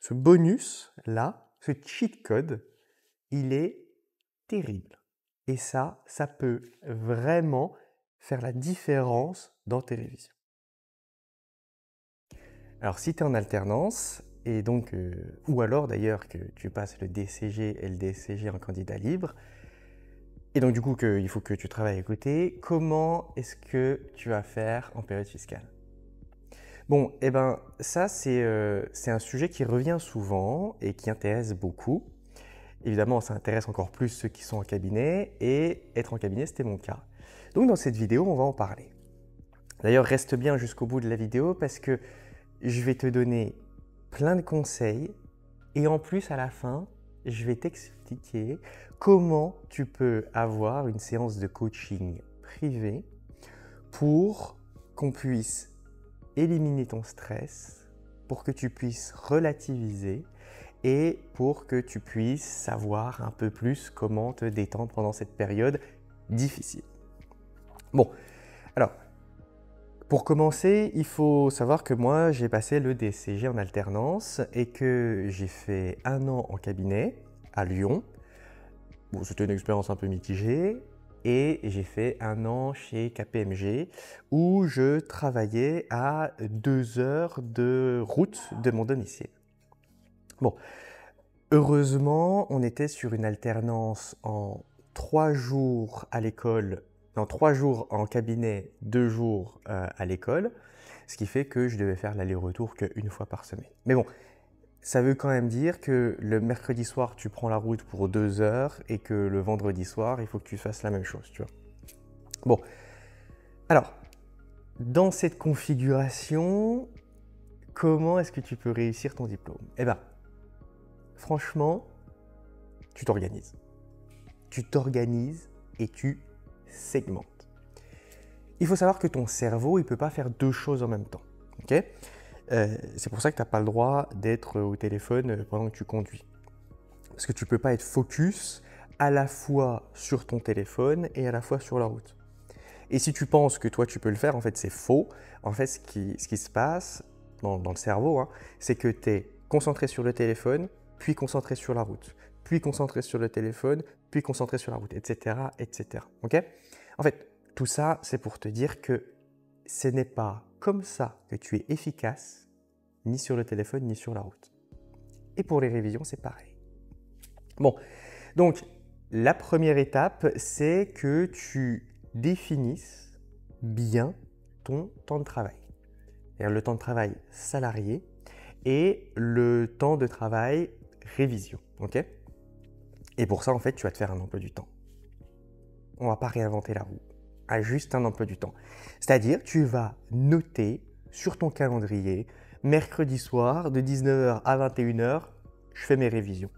Ce bonus-là, ce cheat code, il est terrible. Et ça peut vraiment faire la différence dans tes révisions. Alors si tu es en alternance, et donc, ou alors d'ailleurs que tu passes le DCG et le DCG en candidat libre, et donc du coup il faut que tu travailles à côté, comment est-ce que tu vas faire en période fiscale? Bon, eh ben ça c'est un sujet qui revient souvent et qui intéresse beaucoup. Évidemment, ça intéresse encore plus ceux qui sont en cabinet, et être en cabinet, c'était mon cas. Donc dans cette vidéo, on va en parler. D'ailleurs, reste bien jusqu'au bout de la vidéo parce que je vais te donner plein de conseils et en plus, à la fin, je vais t'expliquer comment tu peux avoir une séance de coaching privée pour qu'on puisse éliminer ton stress, pour que tu puisses relativiser et pour que tu puisses savoir un peu plus comment te détendre pendant cette période difficile. Bon, alors, pour commencer, il faut savoir que moi, j'ai passé le DCG en alternance et que j'ai fait 1 an en cabinet à Lyon. Bon, c'était une expérience un peu mitigée. Et j'ai fait 1 an chez KPMG où je travaillais à 2 heures de route de mon domicile. Bon, heureusement, on était sur une alternance en 3 jours à l'école, non, 3 jours en cabinet, 2 jours à l'école, ce qui fait que je devais faire l'aller-retour qu'une fois par semaine. Mais bon, ça veut quand même dire que le mercredi soir, tu prends la route pour 2 heures et que le vendredi soir, il faut que tu fasses la même chose, tu vois. Bon, alors, dans cette configuration, comment est-ce que tu peux réussir ton diplôme? Eh bien, franchement, tu t'organises. Tu t'organises et tu segmentes. Il faut savoir que ton cerveau, il ne peut pas faire 2 choses en même temps. Okay, c'est pour ça que tu n'as pas le droit d'être au téléphone pendant que tu conduis. Parce que tu ne peux pas être focus à la fois sur ton téléphone et à la fois sur la route. Et si tu penses que toi, tu peux le faire, en fait, c'est faux. En fait, ce qui se passe dans le cerveau, hein, c'est que tu es concentré sur le téléphone, puis concentré sur la route, puis concentré sur le téléphone, puis concentré sur la route, etc., etc. Okay, en fait, tout ça, c'est pour te dire que ce n'est pas comme ça que tu es efficace, ni sur le téléphone, ni sur la route. Et pour les révisions, c'est pareil. Bon, donc, la première étape, c'est que tu définisses bien ton temps de travail. C'est-à-dire le temps de travail salarié et le temps de travail révision. Okay, et pour ça, en fait, tu vas te faire un emploi du temps. On ne va pas réinventer la roue. Juste un emploi du temps. C'est-à-dire, tu vas noter sur ton calendrier, mercredi soir, de 19h à 21h, je fais mes révisions.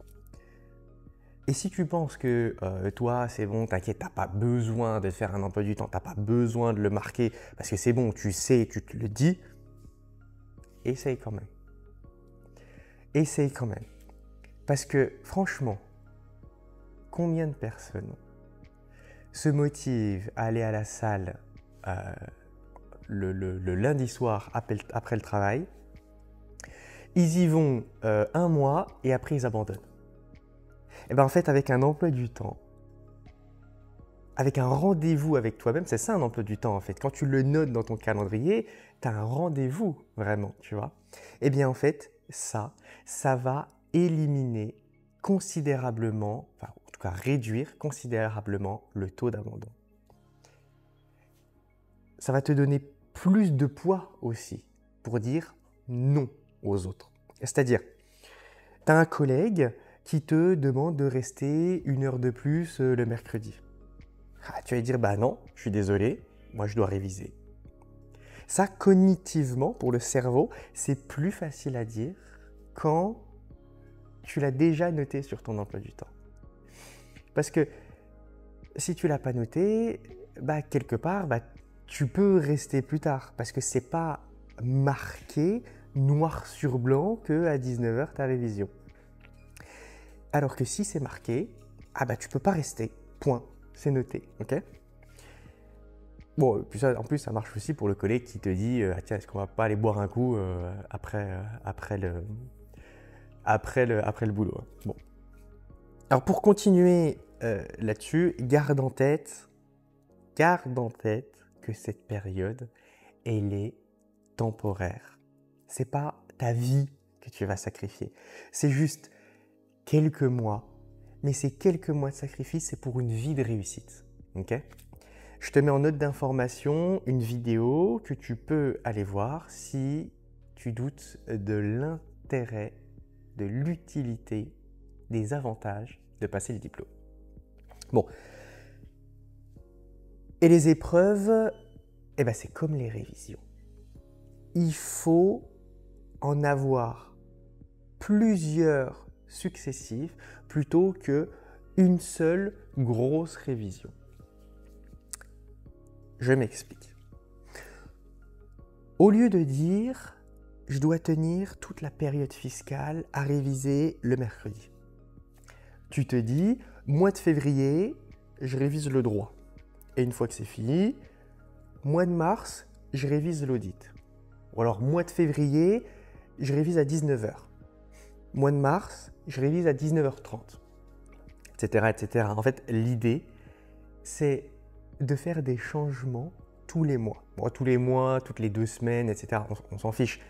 Et si tu penses que toi, c'est bon, t'inquiète, tu n'as pas besoin de faire un emploi du temps, tu n'as pas besoin de le marquer, parce que c'est bon, tu sais, tu te le dis, essaye quand même. Essaye quand même. Parce que franchement, combien de personnes se motivent à aller à la salle le lundi soir après le travail, ils y vont 1 mois et après ils abandonnent. Et bien en fait, avec un emploi du temps, avec un rendez-vous avec toi-même, c'est ça un emploi du temps en fait. Quand tu le notes dans ton calendrier, tu as un rendez-vous vraiment, tu vois. Et bien en fait, ça va éliminer considérablement, enfin en tout cas réduire considérablement le taux d'abandon. Ça va te donner plus de poids aussi pour dire non aux autres. C'est-à-dire, tu as un collègue qui te demande de rester 1 heure de plus le mercredi. Ah, tu vas dire, bah non, je suis désolé, moi je dois réviser. Ça, cognitivement, pour le cerveau, c'est plus facile à dire quand tu l'as déjà noté sur ton emploi du temps. Parce que si tu ne l'as pas noté, bah, quelque part, bah, tu peux rester plus tard parce que ce n'est pas marqué noir sur blanc qu'à 19h, ta révision. Alors que si c'est marqué, ah bah, tu ne peux pas rester, point, c'est noté, ok? Bon, puis ça, en plus, ça marche aussi pour le collègue qui te dit ah, tiens, est-ce qu'on va pas aller boire un coup après après le boulot. Hein. Bon. Alors pour continuer là-dessus, garde en tête que cette période, elle est temporaire. C'est pas ta vie que tu vas sacrifier. C'est juste quelques mois. Mais ces quelques mois de sacrifice, c'est pour une vie de réussite. Ok ? Je te mets en note d'information une vidéo que tu peux aller voir si tu doutes de l'intérêt, de l'utilité, des avantages de passer le diplôme. Bon. Et les épreuves, eh ben c'est comme les révisions. Il faut en avoir plusieurs successives plutôt qu'une seule grosse révision. Je m'explique. Au lieu de dire « je dois tenir toute la période fiscale à réviser le mercredi », tu te dis « mois de février, je révise le droit ». Et une fois que c'est fini, mois de mars, je révise l'audit. Ou alors mois de février, je révise à 19h. Mois de mars, je révise à 19h30, etc., etc. En fait, l'idée, c'est de faire des changements tous les mois. Bon, tous les mois, toutes les 2 semaines, etc. On s'en fiche.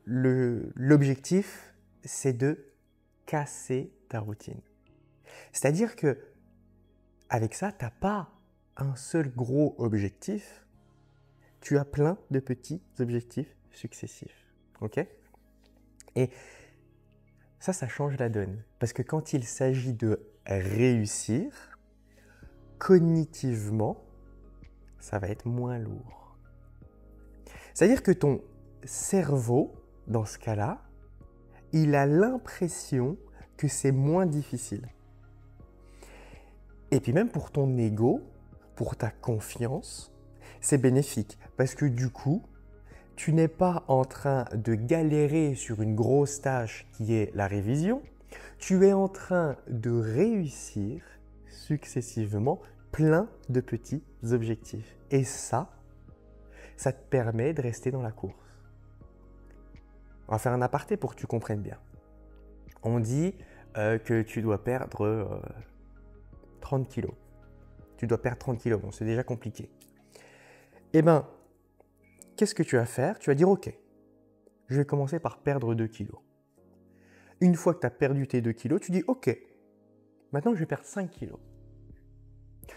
L'objectif, c'est de casser ta routine. C'est-à-dire que avec ça, tu n'as pas un seul gros objectif, tu as plein de petits objectifs successifs. Ok ? Et ça change la donne. Parce que quand il s'agit de réussir, cognitivement, ça va être moins lourd. C'est-à-dire que ton cerveau, dans ce cas-là, il a l'impression que c'est moins difficile. Et puis même pour ton ego, pour ta confiance, c'est bénéfique. Parce que du coup, tu n'es pas en train de galérer sur une grosse tâche qui est la révision. Tu es en train de réussir successivement plein de petits objectifs. Et ça te permet de rester dans la course. On va faire un aparté pour que tu comprennes bien. On dit que tu dois perdre 30 kilos. Tu dois perdre 30 kilos. Bon, c'est déjà compliqué. Eh bien, qu'est-ce que tu vas faire ? Tu vas dire, ok, je vais commencer par perdre 2 kilos. Une fois que tu as perdu tes 2 kilos, tu dis, ok, maintenant je vais perdre 5 kilos.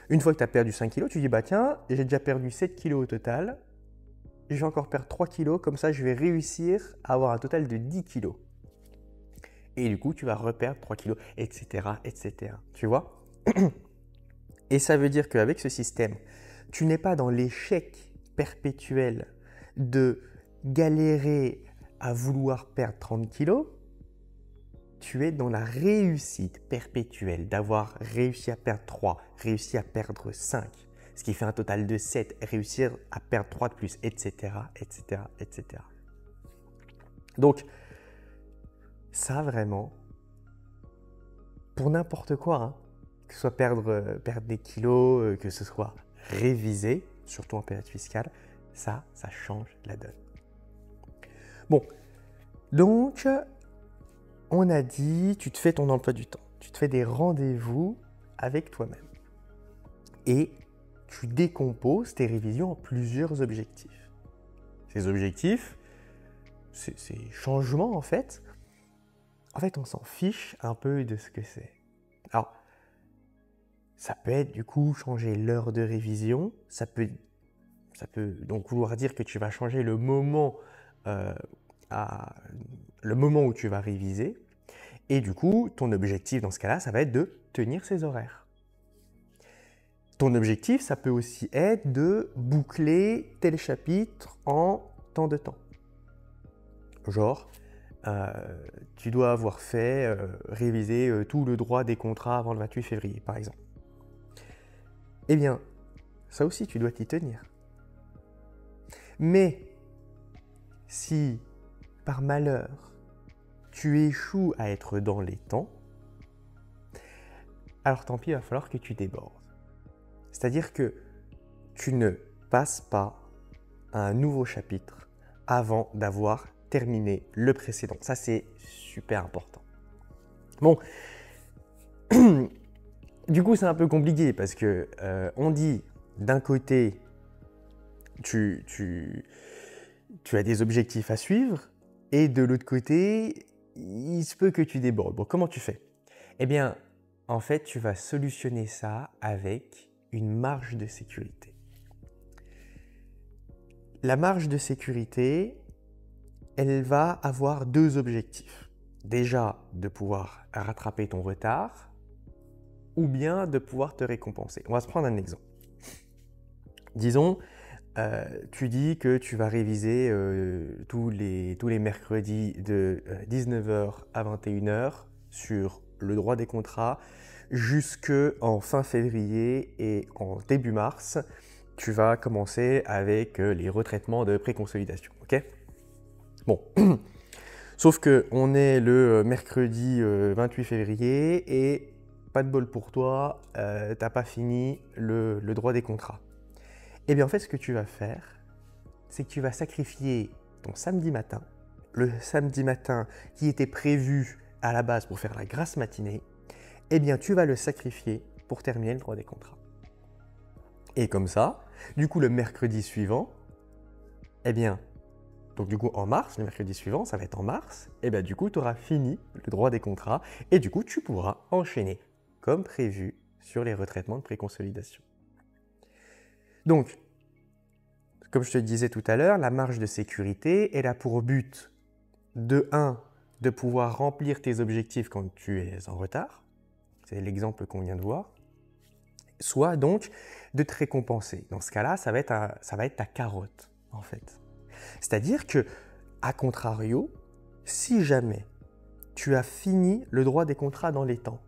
Une fois que tu as perdu 5 kilos, tu dis, bah tiens, j'ai déjà perdu 7 kilos au total. Je vais encore perdre 3 kilos, comme ça je vais réussir à avoir un total de 10 kilos. Et du coup, tu vas reperdre 3 kilos, etc., etc. Tu vois ? Et ça veut dire qu'avec ce système, tu n'es pas dans l'échec perpétuel de galérer à vouloir perdre 30 kilos. Tu es dans la réussite perpétuelle d'avoir réussi à perdre 3, réussi à perdre 5, ce qui fait un total de 7, réussir à perdre 3 de plus, etc., etc., etc. Donc, ça vraiment, pour n'importe quoi, hein, que ce soit perdre des kilos, que ce soit réviser, surtout en période fiscale, ça change la donne. Bon, donc, on a dit, tu te fais ton emploi du temps, tu te fais des rendez-vous avec toi-même et tu décomposes tes révisions en plusieurs objectifs. Ces objectifs, ces changements en fait, on s'en fiche un peu de ce que c'est. Alors, ça peut être du coup changer l'heure de révision, ça peut donc vouloir dire que tu vas changer le moment où tu vas réviser. Et du coup, ton objectif dans ce cas-là, ça va être de tenir ces horaires. Ton objectif, ça peut aussi être de boucler tel chapitre en tant de temps. Genre, tu dois avoir révisé tout le droit des contrats avant le 28 février, par exemple. Eh bien, ça aussi, tu dois t'y tenir. Mais si, par malheur, tu échoues à être dans les temps, alors tant pis, il va falloir que tu débordes. C'est-à-dire que tu ne passes pas à un nouveau chapitre avant d'avoir terminer le précédent. Ça, c'est super important. Bon, du coup, c'est un peu compliqué parce que on dit d'un côté, tu as des objectifs à suivre et de l'autre côté, il se peut que tu débordes. Bon, comment tu fais? Eh bien, en fait, tu vas solutionner ça avec une marge de sécurité. La marge de sécurité, elle va avoir deux objectifs. Déjà, de pouvoir rattraper ton retard ou bien de pouvoir te récompenser. On va se prendre un exemple. Disons, tu dis que tu vas réviser tous les mercredis de 19h à 21h sur le droit des contrats jusqu'en fin février et en début mars, tu vas commencer avec les retraitements de préconsolidation. Ok? Bon, sauf qu'on est le mercredi 28 février et pas de bol pour toi, tu n'as pas fini le droit des contrats. Eh bien, en fait, ce que tu vas faire, c'est que tu vas sacrifier ton samedi matin, le samedi matin qui était prévu à la base pour faire la grasse matinée, eh bien, tu vas le sacrifier pour terminer le droit des contrats. Et comme ça, du coup, le mercredi suivant, eh bien, donc du coup, en mars, le mercredi suivant, ça va être en mars, eh bien, du coup, tu auras fini le droit des contrats et du coup, tu pourras enchaîner comme prévu sur les retraitements de préconsolidation. Donc, comme je te disais tout à l'heure, la marge de sécurité, elle a pour but de 1, de pouvoir remplir tes objectifs quand tu es en retard, c'est l'exemple qu'on vient de voir, soit donc de te récompenser. Dans ce cas-là, ça va être ta carotte, en fait. C'est-à-dire que, à contrario, si jamais tu as fini le droit des contrats dans les temps,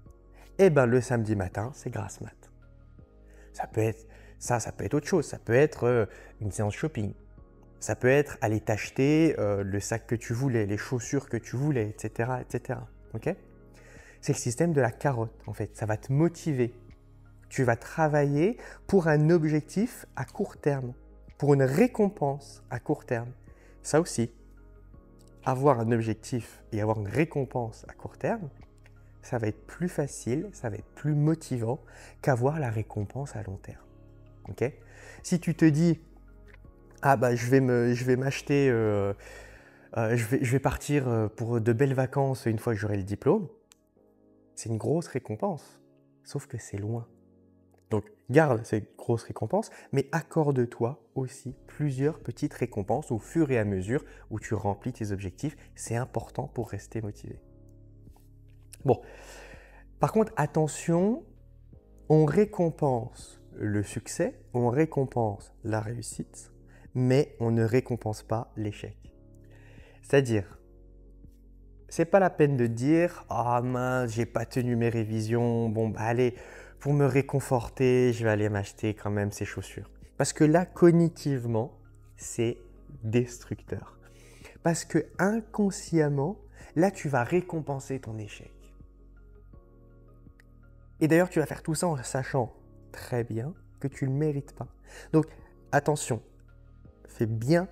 eh bien le samedi matin, c'est grasse mat. Ça peut être autre chose. Ça peut être une séance shopping. Ça peut être aller t'acheter le sac que tu voulais, les chaussures que tu voulais, etc. etc. Okay? C'est le système de la carotte, en fait. Ça va te motiver. Tu vas travailler pour un objectif à court terme, pour une récompense à court terme. Ça aussi, avoir un objectif et avoir une récompense à court terme, ça va être plus facile, ça va être plus motivant qu'avoir la récompense à long terme. Okay? Si tu te dis, ah bah je vais m'acheter, je vais partir pour de belles vacances une fois que j'aurai le diplôme, c'est une grosse récompense, sauf que c'est loin. Donc garde cette grosse récompense, mais accorde-toi aussi plusieurs petites récompenses au fur et à mesure où tu remplis tes objectifs. C'est important pour rester motivé. Bon, par contre, attention, on récompense le succès, on récompense la réussite, mais on ne récompense pas l'échec. C'est-à-dire, c'est pas la peine de dire « Ah mince, j'ai pas tenu mes révisions, bon bah allez, pour me réconforter, je vais aller m'acheter quand même ces chaussures. » Parce que là, cognitivement, c'est destructeur. Parce que inconsciemment, là, tu vas récompenser ton échec. Et d'ailleurs, tu vas faire tout ça en sachant très bien que tu ne le mérites pas. Donc, attention, fais bien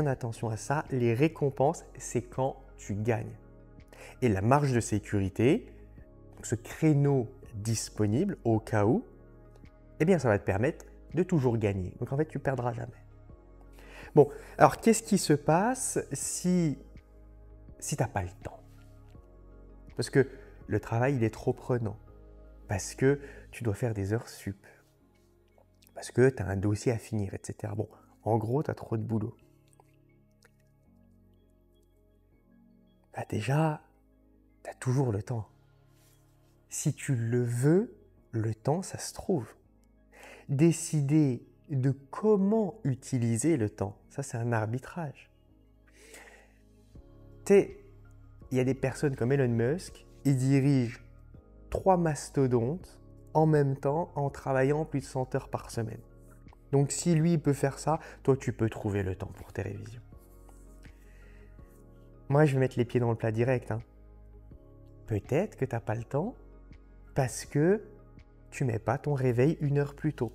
attention à ça. Les récompenses, c'est quand tu gagnes. Et la marge de sécurité, ce créneau disponible au cas où, eh bien, ça va te permettre de toujours gagner. Donc, en fait, tu ne perdras jamais. Bon, alors, qu'est-ce qui se passe si tu n'as pas le temps? Parce que le travail, il est trop prenant. Parce que tu dois faire des heures sup. Parce que tu as un dossier à finir, etc. Bon, en gros, tu as trop de boulot. Bah déjà, tu as toujours le temps. Si tu le veux, le temps, ça se trouve. Décider de comment utiliser le temps, ça c'est un arbitrage. Il y a des personnes comme Elon Musk, ils dirigent 3 mastodontes en même temps en travaillant plus de 100 heures par semaine. Donc si lui il peut faire ça, toi tu peux trouver le temps pour tes révisions. Moi je vais mettre les pieds dans le plat direct. Peut-être que tu n'as pas le temps parce que tu ne mets pas ton réveil 1 heure plus tôt.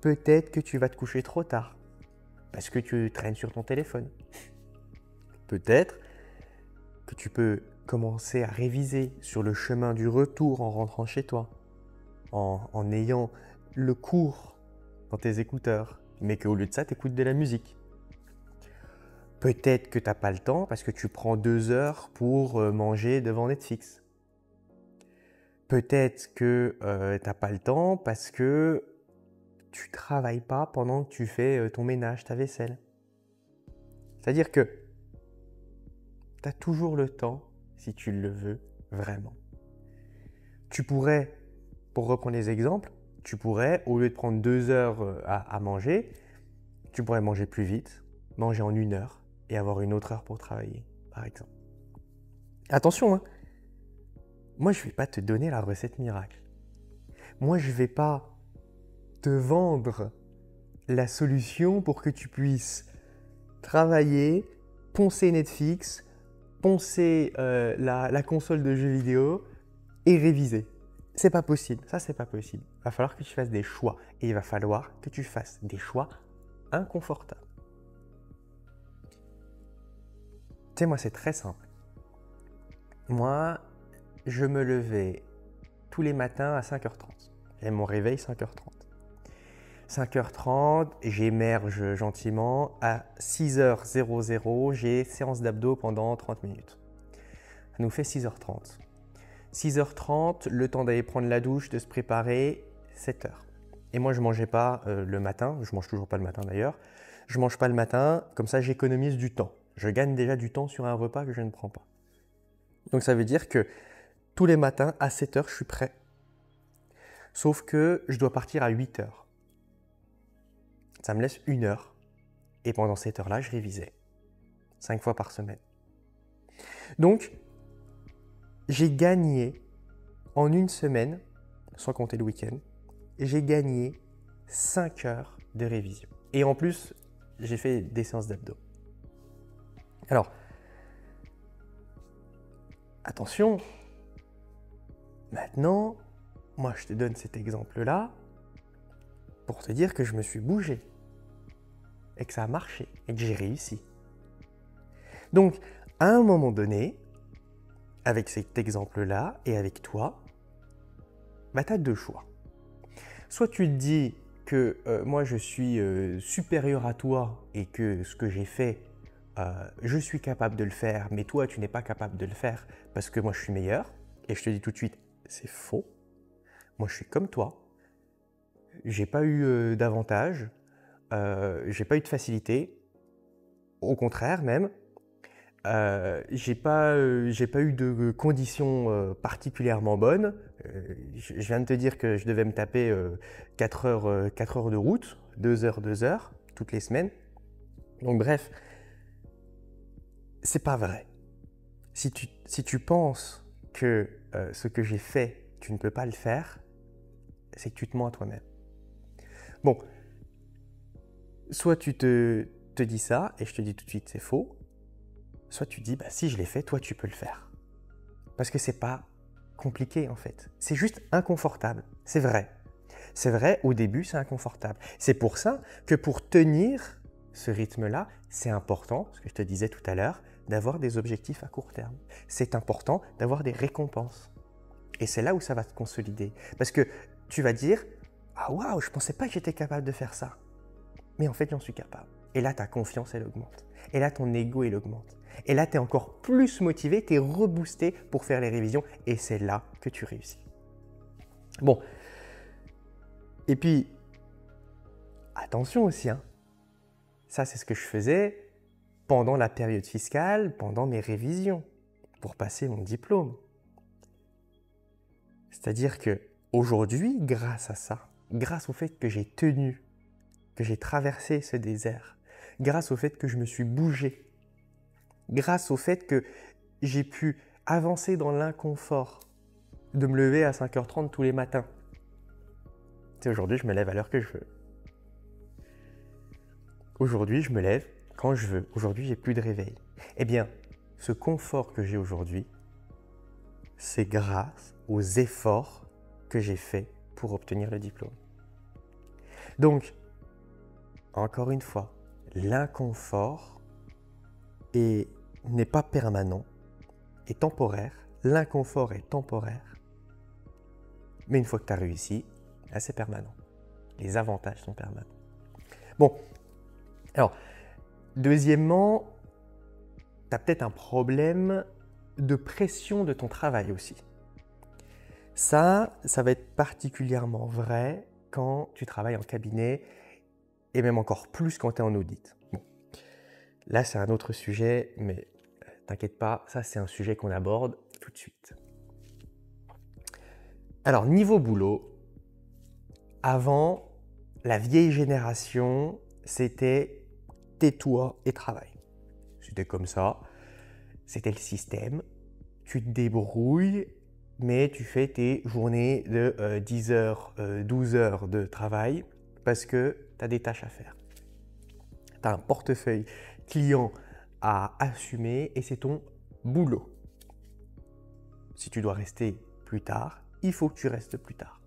Peut-être que tu vas te coucher trop tard parce que tu traînes sur ton téléphone. Peut-être que tu peux commencer à réviser sur le chemin du retour en rentrant chez toi, en ayant le cours dans tes écouteurs, mais qu'au lieu de ça, tu écoutes de la musique. Peut-être que tu n'as pas le temps parce que tu prends 2 heures pour manger devant Netflix. Peut-être que tu n'as pas le temps parce que tu ne travailles pas pendant que tu fais ton ménage, ta vaisselle. C'est-à-dire que tu as toujours le temps si tu le veux vraiment. Tu pourrais, pour reprendre les exemples, tu pourrais, au lieu de prendre 2 heures à manger, tu pourrais manger plus vite, manger en 1 heure et avoir une autre heure pour travailler, par exemple. Attention, hein, moi je ne vais pas te donner la recette miracle. Moi je ne vais pas te vendre la solution pour que tu puisses travailler, poncer Netflix, poncer la console de jeux vidéo et réviser. C'est pas possible, ça c'est pas possible. Il va falloir que tu fasses des choix et il va falloir que tu fasses des choix inconfortables. Tu sais, moi c'est très simple. Moi, je me levais tous les matins à 5h30. Et mon réveil 5h30. 5h30, j'émerge gentiment. À 6h00, j'ai séance d'abdos pendant 30 minutes. Ça nous fait 6h30. 6h30, le temps d'aller prendre la douche, de se préparer, 7h. Et moi, je ne mangeais pas le matin. Je ne mange toujours pas le matin d'ailleurs. Je ne mange pas le matin, comme ça j'économise du temps. Je gagne déjà du temps sur un repas que je ne prends pas. Donc ça veut dire que tous les matins, à 7h, je suis prêt. Sauf que je dois partir à 8h. Ça me laisse 1 heure. Et pendant cette heure-là, je révisais. 5 fois par semaine. Donc, j'ai gagné en 1 semaine, sans compter le week-end, j'ai gagné 5 heures de révision. Et en plus, j'ai fait des séances d'abdos. Alors, attention, maintenant, moi je te donne cet exemple-là pour te dire que je me suis bougé et que ça a marché et que j'ai réussi. Donc, à un moment donné, avec cet exemple-là et avec toi, bah, tu as 2 choix. Soit tu te dis que moi je suis supérieur à toi et que ce que j'ai fait, je suis capable de le faire, mais toi tu n'es pas capable de le faire parce que moi je suis meilleur. Et je te dis tout de suite, c'est faux. Moi je suis comme toi. J'ai pas eu d'avantage, j'ai pas eu de facilité. Au contraire même, j'ai pas eu de conditions particulièrement bonnes. Je viens de te dire que je devais me taper 4 heures de route, 2 heures, toutes les semaines. Donc bref, c'est pas vrai. Si tu penses que ce que j'ai fait, tu ne peux pas le faire, c'est que tu te mens à toi-même. Bon, soit tu te dis ça, et je te dis tout de suite c'est faux, soit tu dis, bah, si je l'ai fait, toi tu peux le faire. Parce que c'est pas compliqué en fait. C'est juste inconfortable. C'est vrai. C'est vrai, au début c'est inconfortable. C'est pour ça que pour tenir ce rythme-là, c'est important, ce que je te disais tout à l'heure, d'avoir des objectifs à court terme. C'est important d'avoir des récompenses. Et c'est là où ça va te consolider. Parce que tu vas dire, ah waouh, je ne pensais pas que j'étais capable de faire ça. Mais en fait, j'en suis capable. Et là, ta confiance, elle augmente. Et là, ton ego, il augmente. Et là, tu es encore plus motivé, tu es reboosté pour faire les révisions. Et c'est là que tu réussis. Bon. Et puis, attention aussi, hein. Ça, c'est ce que je faisais pendant la période fiscale, pendant mes révisions, pour passer mon diplôme. C'est-à-dire qu'aujourd'hui, grâce à ça, grâce au fait que j'ai tenu, que j'ai traversé ce désert, grâce au fait que je me suis bougé, grâce au fait que j'ai pu avancer dans l'inconfort de me lever à 5h30 tous les matins. Tu sais, aujourd'hui, je me lève à l'heure que je veux. Aujourd'hui, je me lève quand je veux. Aujourd'hui, j'ai plus de réveil. Eh bien, ce confort que j'ai aujourd'hui, c'est grâce aux efforts que j'ai faits pour obtenir le diplôme. Donc, encore une fois, l'inconfort est n'est pas permanent, est temporaire, l'inconfort est temporaire, mais une fois que tu as réussi, c'est permanent. Les avantages sont permanents. Bon, alors, deuxièmement, tu as peut-être un problème de pression de ton travail aussi. Ça va être particulièrement vrai quand tu travailles en cabinet et même encore plus quand tu es en audit. Bon. Là, c'est un autre sujet, mais t'inquiète pas, ça c'est un sujet qu'on aborde tout de suite. Alors, niveau boulot, avant, la vieille génération, c'était tais-toi et travaille. C'était comme ça, c'était le système. Tu te débrouilles, mais tu fais tes journées de 10 heures, 12 heures de travail parce que tu as des tâches à faire. Tu as un portefeuille client à assumer et c'est ton boulot. Si tu dois rester plus tard, il faut que tu restes plus tard.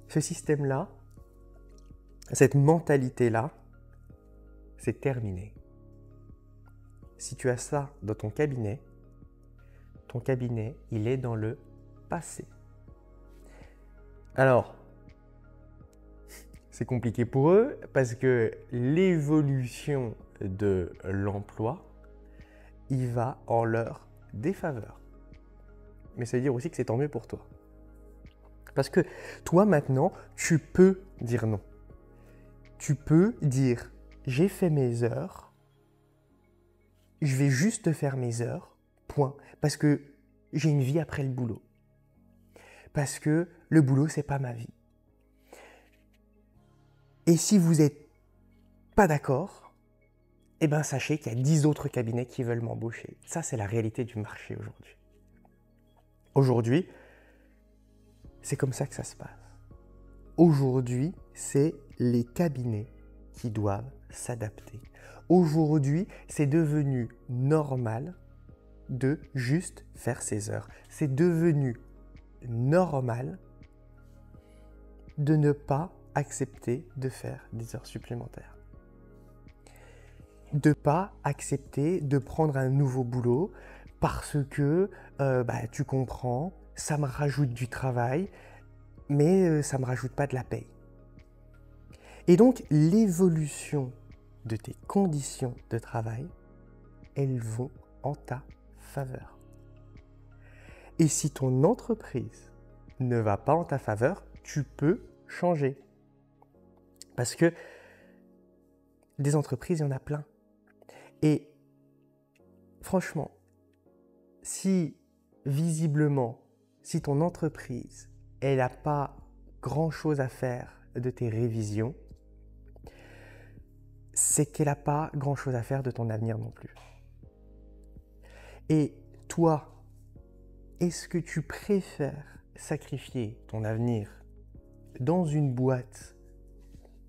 Ce système-là, cette mentalité-là, c'est terminé. Si tu as ça dans ton cabinet, il est dans le passé. Alors, c'est compliqué pour eux parce que l'évolution de l'emploi, il va en leur défaveur. Mais ça veut dire aussi que c'est tant mieux pour toi. Parce que toi maintenant, tu peux dire non. Tu peux dire j'ai fait mes heures, je vais juste faire mes heures, point. Parce que j'ai une vie après le boulot. Parce que le boulot, c'est pas ma vie. Et si vous n'êtes pas d'accord, eh bien sachez qu'il y a 10 autres cabinets qui veulent m'embaucher. Ça, c'est la réalité du marché aujourd'hui. Aujourd'hui, c'est comme ça que ça se passe. Aujourd'hui, c'est les cabinets qui doivent s'adapter. Aujourd'hui, c'est devenu normal de juste faire ses heures. C'est devenu normal de ne pas accepter de faire des heures supplémentaires. De ne pas accepter de prendre un nouveau boulot parce que, tu comprends, ça me rajoute du travail, mais ça ne me rajoute pas de la paye. Et donc, l'évolution de tes conditions de travail, elles vont en ta faveur. Et si ton entreprise ne va pas en ta faveur, tu peux changer. Parce que des entreprises, il y en a plein. Et franchement, si visiblement, si ton entreprise, elle n'a pas grand-chose à faire de tes révisions, c'est qu'elle n'a pas grand-chose à faire de ton avenir non plus. Et toi, est-ce que tu préfères sacrifier ton avenir dans une boîte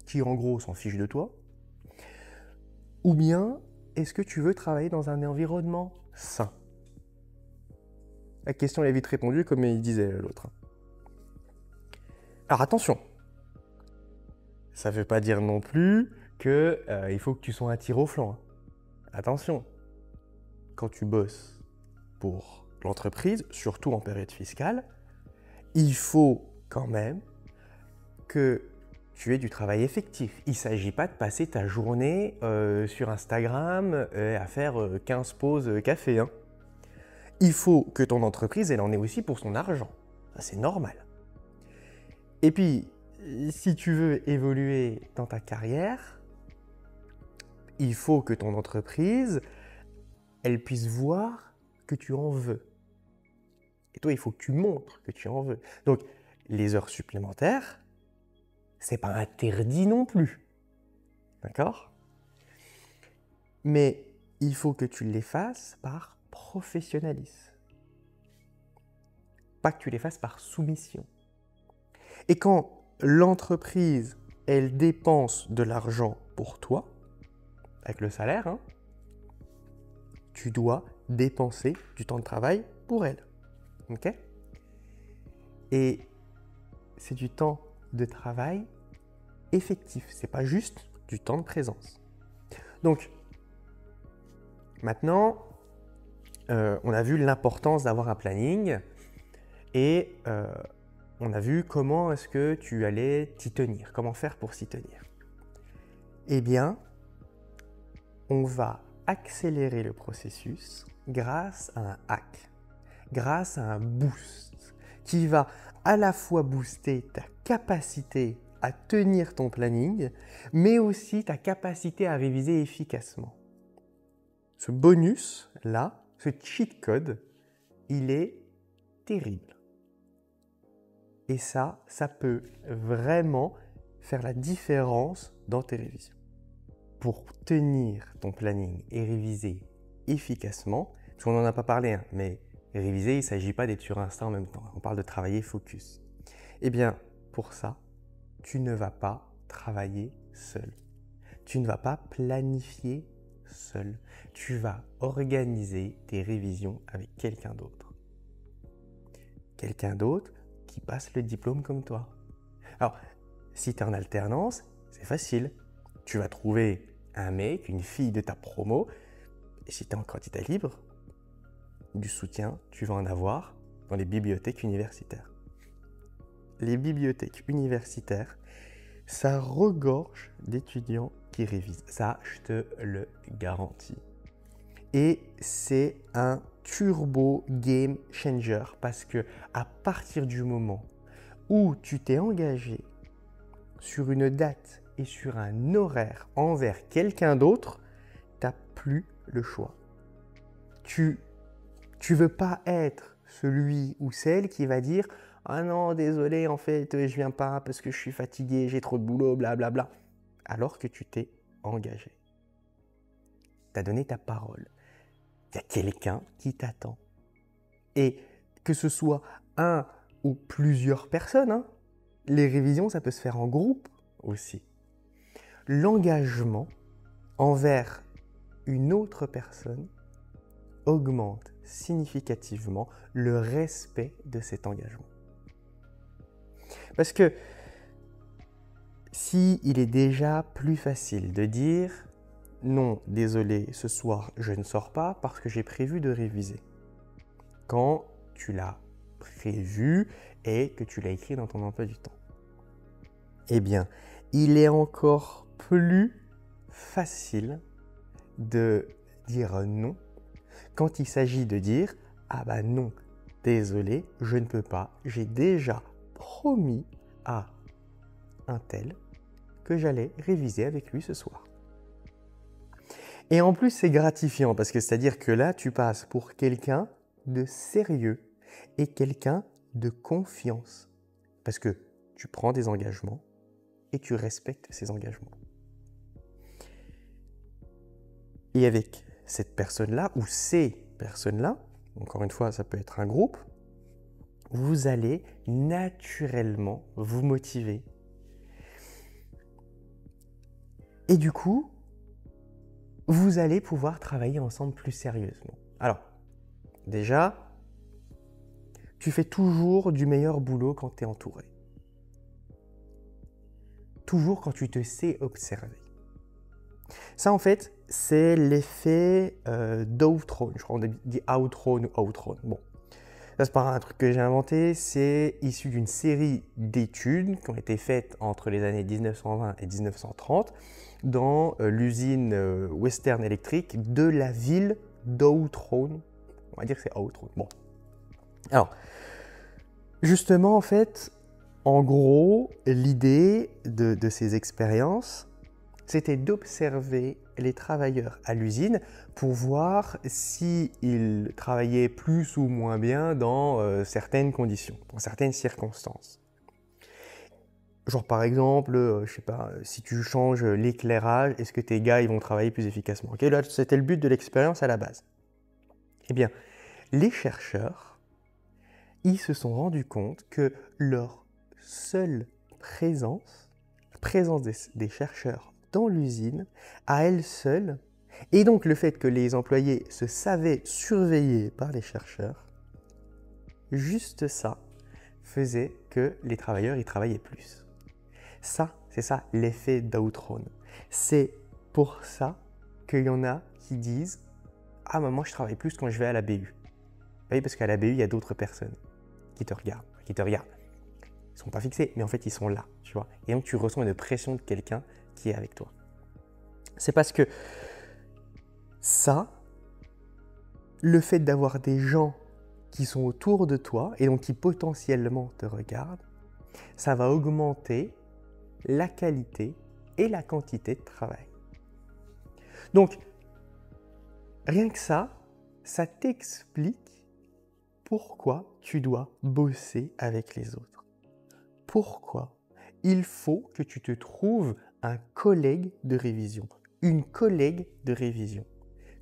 qui en gros s'en fiche de toi, ou bien est-ce que tu veux travailler dans un environnement sain? La question est vite répondue comme il disait l'autre. Alors attention, ça ne veut pas dire non plus qu'il faut que tu sois un tir au flanc. Attention, quand tu bosses pour l'entreprise, surtout en période fiscale, il faut quand même que tu aies du travail effectif. Il ne s'agit pas de passer ta journée sur Instagram à faire 15 pauses café. Hein. Il faut que ton entreprise, elle en ait aussi pour son argent. Ça, c'est normal. Et puis, si tu veux évoluer dans ta carrière, il faut que ton entreprise, elle puisse voir que tu en veux. Et toi, il faut que tu montres que tu en veux. Donc, les heures supplémentaires, c'est pas interdit non plus. D'accord? Mais il faut que tu les fasses par professionnalisme. Pas que tu les fasses par soumission. Et quand l'entreprise, elle dépense de l'argent pour toi, avec le salaire, hein, tu dois dépenser du temps de travail pour elle. Ok? Et c'est du temps de travail effectif. C'est pas juste du temps de présence. Donc, Maintenant, on a vu l'importance d'avoir un planning et on a vu comment est-ce que tu allais t'y tenir, comment faire pour s'y tenir. Eh bien, on va accélérer le processus grâce à un hack, grâce à un boost qui va à la fois booster ta capacité à tenir ton planning, mais aussi ta capacité à réviser efficacement. Ce bonus-là, ce cheat code, il est terrible. Et ça peut vraiment faire la différence dans tes révisions. Pour tenir ton planning et réviser efficacement, parce qu'on n'en a pas parlé, hein, mais réviser, il ne s'agit pas d'être sur Insta en même temps. On parle de travailler focus. Eh bien, pour ça, tu ne vas pas travailler seul. Tu ne vas pas planifier seul. Tu vas organiser tes révisions avec quelqu'un d'autre. Quelqu'un d'autre qui passe le diplôme comme toi. Alors, si tu es en alternance, c'est facile. Tu vas trouver un mec, une fille de ta promo, et si tu es en candidat libre, du soutien, tu vas en avoir dans les bibliothèques universitaires. Les bibliothèques universitaires, ça regorge d'étudiants qui révisent. Ça, je te le garantis. Et c'est un turbo game changer parce que à partir du moment où tu t'es engagé sur une date et sur un horaire envers quelqu'un d'autre, tu n'as plus le choix. Tu veux pas être celui ou celle qui va dire « Ah non, désolé, en fait, je viens pas parce que je suis fatigué, j'ai trop de boulot, blablabla. » Alors que tu t'es engagé. Tu as donné ta parole. Il y a quelqu'un qui t'attend. Et que ce soit un ou plusieurs personnes, hein, les révisions, ça peut se faire en groupe aussi. L'engagement envers une autre personne augmente significativement le respect de cet engagement. Parce que si il est déjà plus facile de dire « Non, désolé, ce soir, je ne sors pas parce que j'ai prévu de réviser » quand tu l'as prévu et que tu l'as écrit dans ton emploi du temps. Eh bien, il est encore plus facile de dire non quand il s'agit de dire « Ah bah non, désolé, je ne peux pas, j'ai déjà promis à un tel que j'allais réviser avec lui ce soir. » Et en plus, c'est gratifiant parce que c'est-à-dire que là, tu passes pour quelqu'un de sérieux et quelqu'un de confiance parce que tu prends des engagements et tu respectes ces engagements. Et avec cette personne-là ou ces personnes-là, encore une fois, ça peut être un groupe, vous allez naturellement vous motiver. Et du coup, vous allez pouvoir travailler ensemble plus sérieusement. Alors, déjà, tu fais toujours du meilleur boulot quand tu es entouré. Toujours quand tu te sais observer. Ça, en fait, c'est l'effet d'Outrone. Je crois qu'on dit Outrone ou Outrone. Bon, ça, c'est pas un truc que j'ai inventé. C'est issu d'une série d'études qui ont été faites entre les années 1920 et 1930 dans l'usine Western Electric de la ville d'Outrone. On va dire que c'est Outrone. Bon. Alors, justement, en fait, en gros, l'idée de ces expériences, c'était d'observer les travailleurs à l'usine pour voir s'ils travaillaient plus ou moins bien dans certaines conditions, dans certaines circonstances. Genre par exemple, je sais pas, si tu changes l'éclairage, est-ce que tes gars ils vont travailler plus efficacement? Okay, là, c'était le but de l'expérience à la base. Eh bien, les chercheurs, ils se sont rendus compte que leur seule présence, la présence des chercheurs dans l'usine, à elle seule, et donc le fait que les employés se savaient surveillés par les chercheurs, juste ça faisait que les travailleurs y travaillaient plus. Ça, c'est ça l'effet d'Outrone. C'est pour ça qu'il y en a qui disent Ah, moi, je travaille plus quand je vais à la BU. Oui, parce qu'à la BU, il y a d'autres personnes qui te regardent. Ils ne sont pas fixés, mais en fait, ils sont là, tu vois. Et donc, tu ressens une pression de quelqu'un qui est avec toi. C'est parce que ça, le fait d'avoir des gens qui sont autour de toi et donc qui potentiellement te regardent, ça va augmenter la qualité et la quantité de travail. Donc, rien que ça t'explique pourquoi tu dois bosser avec les autres. Pourquoi il faut que tu te trouves un collègue de révision, une collègue de révision.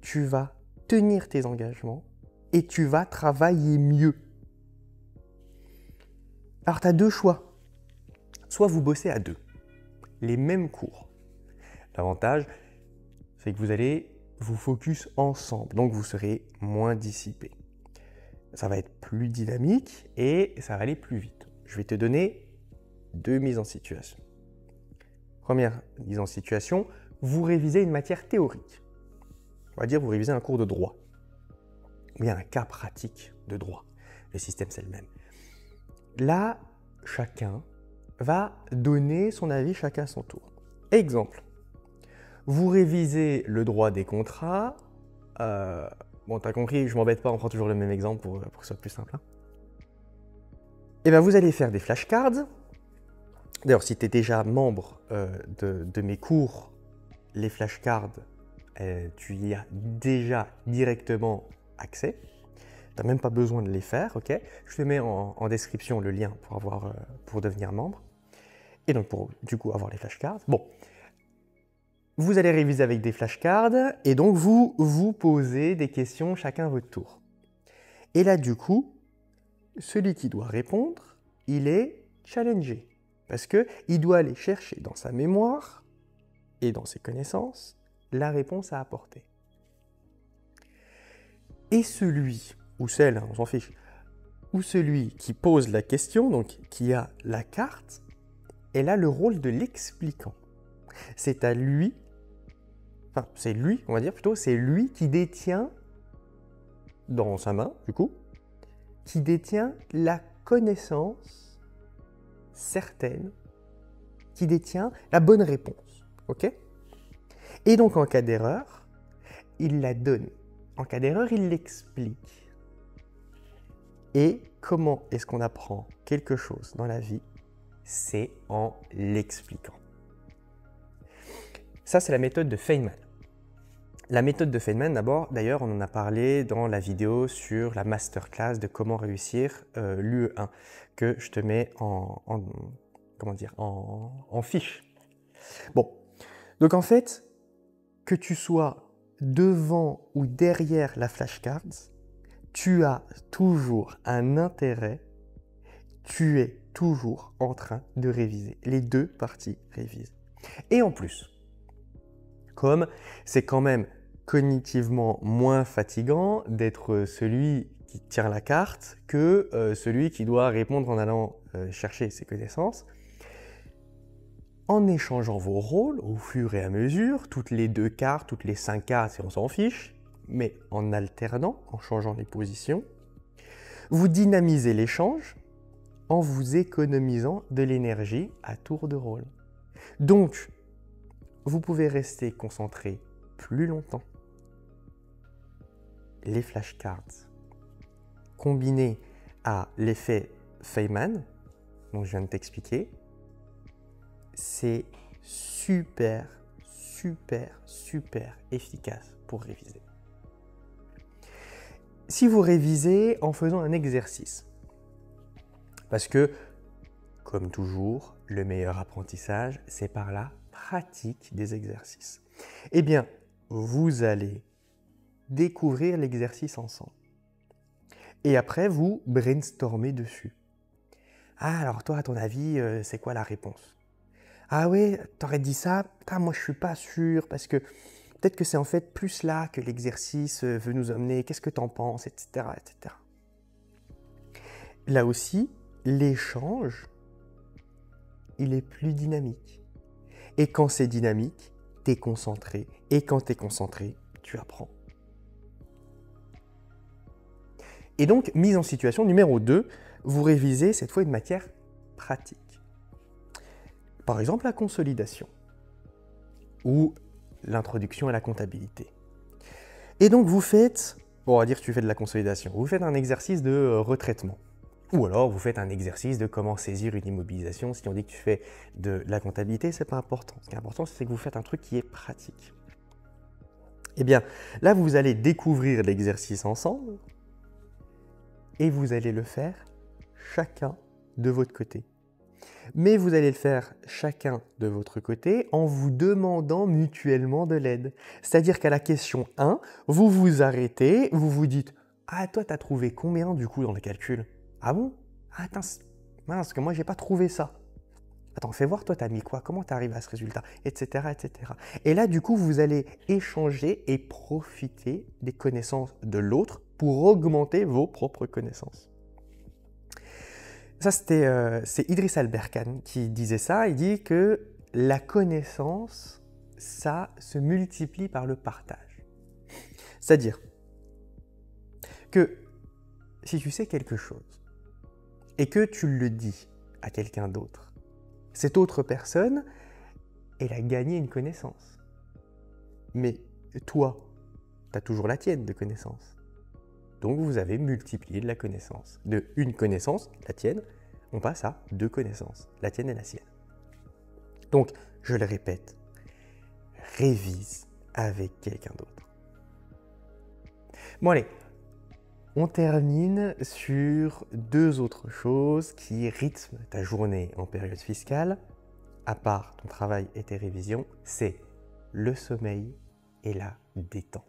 Tu vas tenir tes engagements et tu vas travailler mieux. Alors, tu as deux choix. Soit vous bossez à deux, les mêmes cours. L'avantage, c'est que vous allez vous focus ensemble, donc vous serez moins dissipé. Ça va être plus dynamique et ça va aller plus vite. Je vais te donner deux mises en situation. Première mise en situation, vous révisez une matière théorique. On va dire vous révisez un cours de droit, ou bien un cas pratique de droit. Le système, c'est le même. Là, chacun va donner son avis chacun à son tour. Exemple, vous révisez le droit des contrats. Bon, t'as compris, je m'embête pas, on prend toujours le même exemple pour que ce soit plus simple. Hein. Et bien, vous allez faire des flashcards. D'ailleurs, si tu es déjà membre de mes cours, les flashcards, tu y as déjà directement accès. Tu n'as même pas besoin de les faire, ok? Je te mets en description le lien pour devenir membre. Et donc, pour du coup avoir les flashcards. Bon, vous allez réviser avec des flashcards et donc vous posez des questions chacun à votre tour. Et là, du coup, celui qui doit répondre, il est challengé. Parce qu'il doit aller chercher dans sa mémoire et dans ses connaissances la réponse à apporter. Et celui, ou celle, on s'en fiche, ou celui qui pose la question, donc qui a la carte, elle a le rôle de l'expliquant. C'est à lui, enfin c'est lui, on va dire plutôt, c'est lui qui détient, dans sa main du coup, qui détient la connaissance certaine, qui détient la bonne réponse, ok? Et donc en cas d'erreur, il la donne. En cas d'erreur, il l'explique. Et comment est-ce qu'on apprend quelque chose dans la vie? C'est en l'expliquant. Ça, c'est la méthode de Feynman. La méthode de Feynman, d'abord, d'ailleurs, on en a parlé dans la vidéo sur la masterclass de comment réussir l'UE1, que je te mets en fiche. Bon, donc en fait, que tu sois devant ou derrière la flashcard, tu as toujours un intérêt, tu es toujours en train de réviser. Les deux parties révisent. Et en plus, comme c'est quand même cognitivement moins fatigant d'être celui qui tire la carte que celui qui doit répondre en allant chercher ses connaissances, en échangeant vos rôles au fur et à mesure, toutes les 2 cartes, toutes les 5 cartes si on s'en fiche, mais en alternant, en changeant les positions, vous dynamisez l'échange en vous économisant de l'énergie à tour de rôle. Donc, vous pouvez rester concentré plus longtemps. Les flashcards, combinés à l'effet Feynman, dont je viens de t'expliquer, c'est super efficace pour réviser. Si vous révisez en faisant un exercice, parce que, comme toujours, le meilleur apprentissage, c'est par la pratique des exercices. Eh bien, vous allez découvrir l'exercice ensemble. Et après, vous brainstormez dessus. Ah, alors toi, à ton avis, c'est quoi la réponse? Ah ouais, t'aurais dit ça? Ah, moi, je suis pas sûr, parce que peut-être que c'est en fait plus là que l'exercice veut nous amener. Qu'est-ce que t'en penses, etc., etc. Là aussi, l'échange, il est plus dynamique. Et quand c'est dynamique, t'es concentré. Et quand t'es concentré, tu apprends. Et donc, mise en situation numéro 2, vous révisez cette fois une matière pratique. Par exemple, la consolidation ou l'introduction à la comptabilité. Et donc, vous faites, bon, on va dire que tu fais de la consolidation, vous faites un exercice de retraitement. Ou alors, vous faites un exercice de comment saisir une immobilisation. Si on dit que tu fais de la comptabilité, c'est pas important. Ce qui est important, c'est que vous faites un truc qui est pratique. Eh bien, là, vous allez découvrir l'exercice ensemble et vous allez le faire chacun de votre côté. Mais vous allez le faire chacun de votre côté en vous demandant mutuellement de l'aide. C'est-à-dire qu'à la question 1, vous vous arrêtez, vous vous dites « Ah, toi, t'as trouvé combien du coup dans le calcul ? Ah bon ? Ah, attends, mince, que moi, j'ai pas trouvé ça. Attends, fais voir, toi, t'as mis quoi ? Comment t'arrives à ce résultat ? Etc., etc. » Et là, du coup, vous allez échanger et profiter des connaissances de l'autre pour augmenter vos propres connaissances. Ça, c'est Idriss Aberkan qui disait ça. Il dit que la connaissance, ça se multiplie par le partage. C'est-à-dire que si tu sais quelque chose et que tu le dis à quelqu'un d'autre, cette autre personne, elle a gagné une connaissance. Mais toi, tu as toujours la tienne de connaissance. Donc, vous avez multiplié de la connaissance. De une connaissance, la tienne, on passe à 2 connaissances, la tienne et la sienne. Donc, je le répète, révise avec quelqu'un d'autre. Bon, allez, on termine sur 2 autres choses qui rythment ta journée en période fiscale, à part ton travail et tes révisions, c'est le sommeil et la détente.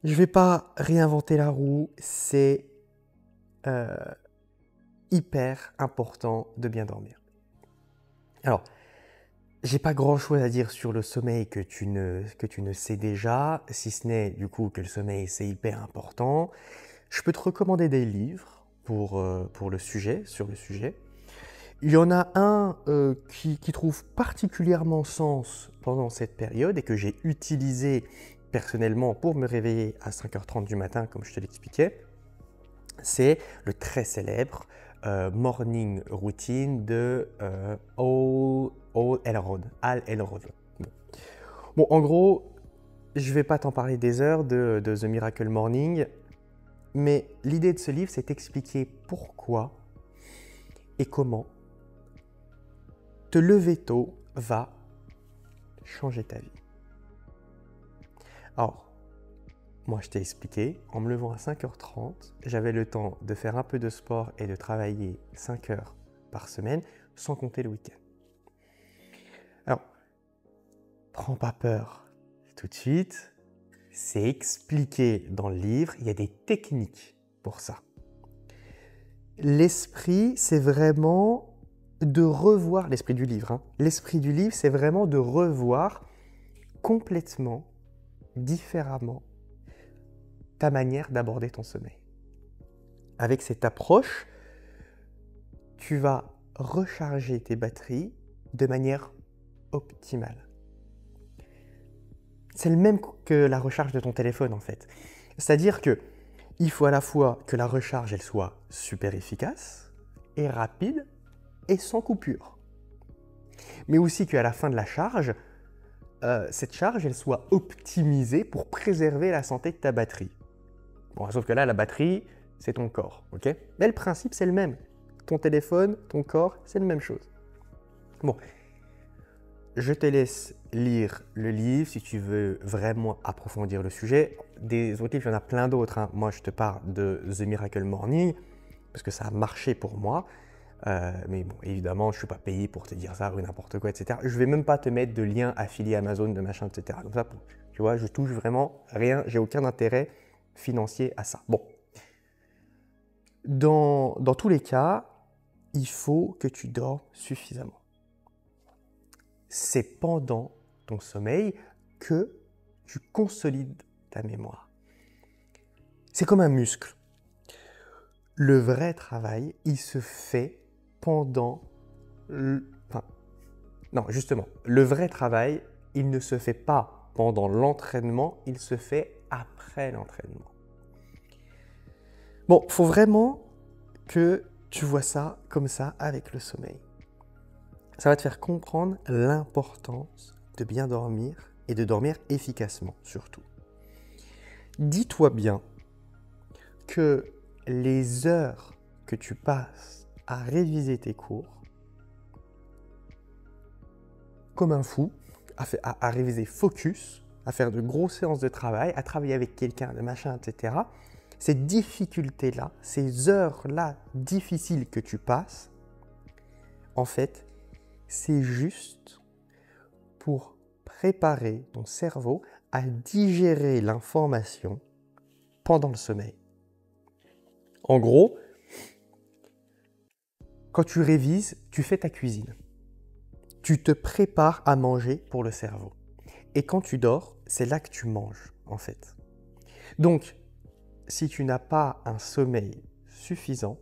Je ne vais pas réinventer la roue, c'est hyper important de bien dormir. Alors, j'ai pas grand-chose à dire sur le sommeil que tu ne sais déjà, si ce n'est du coup que le sommeil c'est hyper important. Je peux te recommander des livres sur le sujet. Il y en a un qui trouve particulièrement sens pendant cette période et que j'ai utilisé personnellement pour me réveiller à 5h30 du matin, comme je te l'expliquais. C'est le très célèbre Morning Routine de Hal Elrod. Bon, en gros, je ne vais pas t'en parler des heures de The Miracle Morning, mais l'idée de ce livre, c'est d'expliquer pourquoi et comment te lever tôt va changer ta vie. Alors, moi, je t'ai expliqué, en me levant à 5h30, j'avais le temps de faire un peu de sport et de travailler 5 heures par semaine, sans compter le week-end. Alors, prends pas peur tout de suite, c'est expliqué dans le livre, il y a des techniques pour ça. L'esprit, c'est vraiment de revoir, l'esprit du livre, l'esprit du livre, c'est vraiment de revoir complètement, différemment, ta manière d'aborder ton sommeil. Avec cette approche, tu vas recharger tes batteries de manière optimale. C'est le même que la recharge de ton téléphone en fait. C'est-à-dire que il faut à la fois que la recharge elle soit super efficace et rapide et sans coupure. Mais aussi qu'à la fin de la charge, cette charge elle soit optimisée pour préserver la santé de ta batterie. Bon, sauf que là, la batterie, c'est ton corps, ok ? Mais le principe, c'est le même. Ton téléphone, ton corps, c'est la même chose. Bon, je te laisse lire le livre si tu veux vraiment approfondir le sujet. Des autres livres, il y en a plein d'autres. Moi, je te parle de The Miracle Morning parce que ça a marché pour moi. Mais bon, évidemment, je ne suis pas payé pour te dire ça ou n'importe quoi, etc. Je ne vais même pas te mettre de liens affiliés Amazon, de machin, etc. Comme ça, tu vois, je touche vraiment rien. J'ai aucun intérêt financier à ça. Bon, dans tous les cas, il faut que tu dors suffisamment. C'est pendant ton sommeil que tu consolides ta mémoire. C'est comme un muscle. Le vrai travail, il se fait pendant... Non, justement, le vrai travail, il ne se fait pas pendant l'entraînement, il se fait après l'entraînement. Bon, faut vraiment que tu vois ça comme ça avec le sommeil. Ça va te faire comprendre l'importance de bien dormir et de dormir efficacement surtout. Dis-toi bien que les heures que tu passes à réviser tes cours, comme un fou, à réviser focus, à faire de grosses séances de travail, à travailler avec quelqu'un, de machin, etc., ces difficultés-là, ces heures-là difficiles que tu passes, en fait, c'est juste pour préparer ton cerveau à digérer l'information pendant le sommeil. En gros, quand tu révises, tu fais ta cuisine. Tu te prépares à manger pour le cerveau. Et quand tu dors, c'est là que tu manges, en fait. Donc, si tu n'as pas un sommeil suffisant,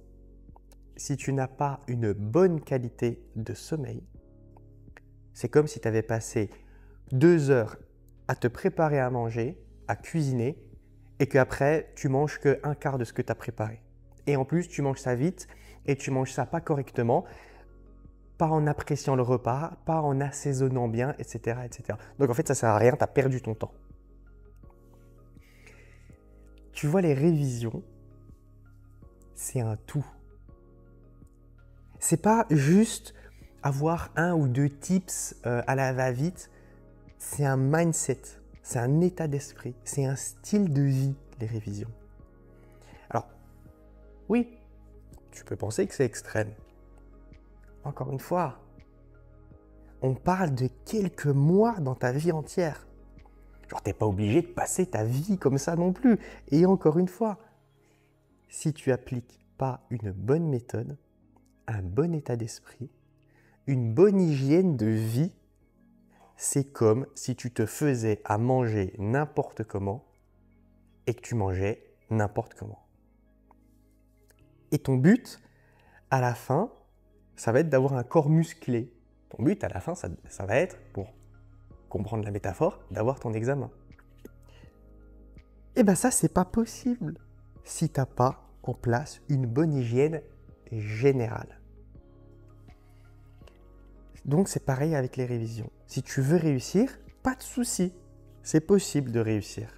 si tu n'as pas une bonne qualité de sommeil, c'est comme si tu avais passé 2 heures à te préparer à manger, à cuisiner, et qu'après, tu manges qu'un quart de ce que tu as préparé. Et en plus, tu manges ça vite, et tu manges ça pas correctement, pas en appréciant le repas, pas en assaisonnant bien, etc., etc. Donc en fait, ça sert à rien, tu as perdu ton temps. Tu vois, les révisions, c'est un tout. C'est pas juste avoir 1 ou 2 tips à la va-vite, c'est un mindset, c'est un état d'esprit, c'est un style de vie, les révisions. Alors, oui, tu peux penser que c'est extrême. Encore une fois, on parle de quelques mois dans ta vie entière. Genre, t'es pas obligé de passer ta vie comme ça non plus. Et encore une fois, si tu appliques pas une bonne méthode, un bon état d'esprit, une bonne hygiène de vie, c'est comme si tu te faisais à manger n'importe comment et que tu mangeais n'importe comment. Et ton but, à la fin, ça va être d'avoir un corps musclé. Ton but, à la fin, ça va être, pour comprendre la métaphore, d'avoir ton examen. Eh bien ça, c'est pas possible si tu n'as pas en place une bonne hygiène générale. Donc c'est pareil avec les révisions. Si tu veux réussir, pas de souci, c'est possible de réussir.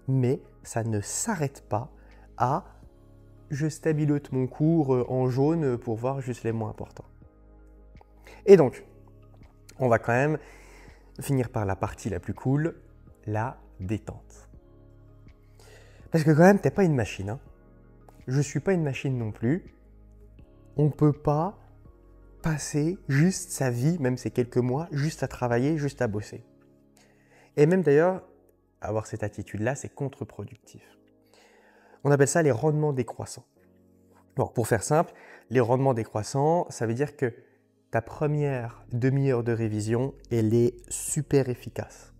Mais ça ne s'arrête pas à « je stabilote mon cours en jaune pour voir juste les mots importants ». Et donc, on va quand même finir par la partie la plus cool, la détente. Parce que quand même, t'es pas une machine. Hein. Je suis pas une machine non plus. On peut pas passer juste sa vie, même ces quelques mois, juste à travailler, juste à bosser. Et même d'ailleurs, avoir cette attitude-là, c'est contre-productif. On appelle ça les rendements décroissants. Alors, pour faire simple, les rendements décroissants, ça veut dire que ta première demi-heure de révision, elle est super efficace.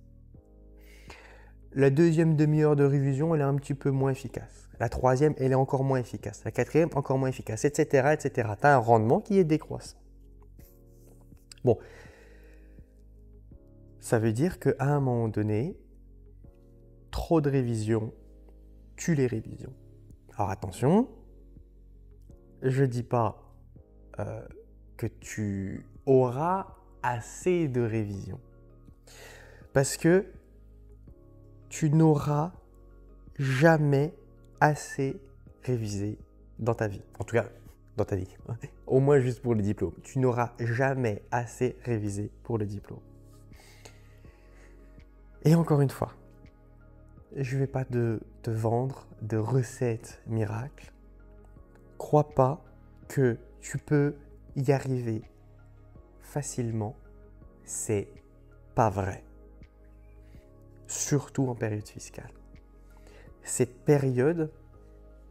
La deuxième demi-heure de révision, elle est un petit peu moins efficace. La troisième, elle est encore moins efficace. La quatrième, encore moins efficace, etc., etc. Tu as un rendement qui est décroissant. Bon, ça veut dire qu'à un moment donné, trop de révision tue les révisions. Alors attention, je ne dis pas que tu auras assez de révision. Parce que tu n'auras jamais assez révisé dans ta vie. En tout cas, dans ta vie. Au moins juste pour le diplôme. Tu n'auras jamais assez révisé pour le diplôme. Et encore une fois, je ne vais pas te vendre de recettes miracles. Crois pas que tu peux y arriver facilement. C'est pas vrai. Surtout en période fiscale. Cette période,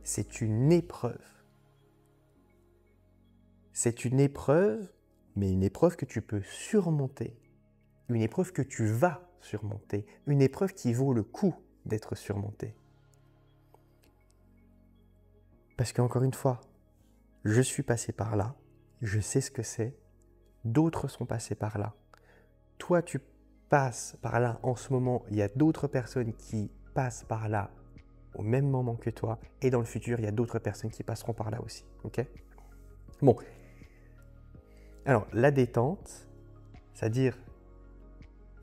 c'est une épreuve. C'est une épreuve, mais une épreuve que tu peux surmonter. Une épreuve que tu vas surmonter. Une épreuve qui vaut le coup d'être surmontée. Parce qu'encore une fois, je suis passé par là, je sais ce que c'est, d'autres sont passés par là. Toi, tu passes par là en ce moment, il y a d'autres personnes qui passent par là au même moment que toi, et dans le futur, il y a d'autres personnes qui passeront par là aussi. Ok? Bon. Alors, la détente, c'est-à-dire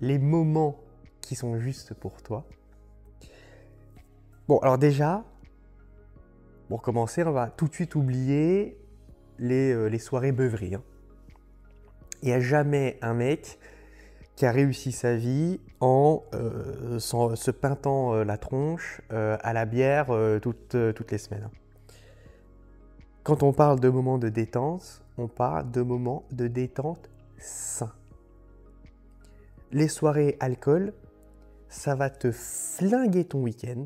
les moments qui sont justes pour toi. Bon, alors déjà, pour commencer, on va tout de suite oublier les soirées beuveries. Hein. Il n'y a jamais un mec qui a réussi sa vie en se peintant la tronche à la bière toutes les semaines. Quand on parle de moments de détente, on parle de moments de détente sains. Les soirées alcool, ça va te flinguer ton week-end.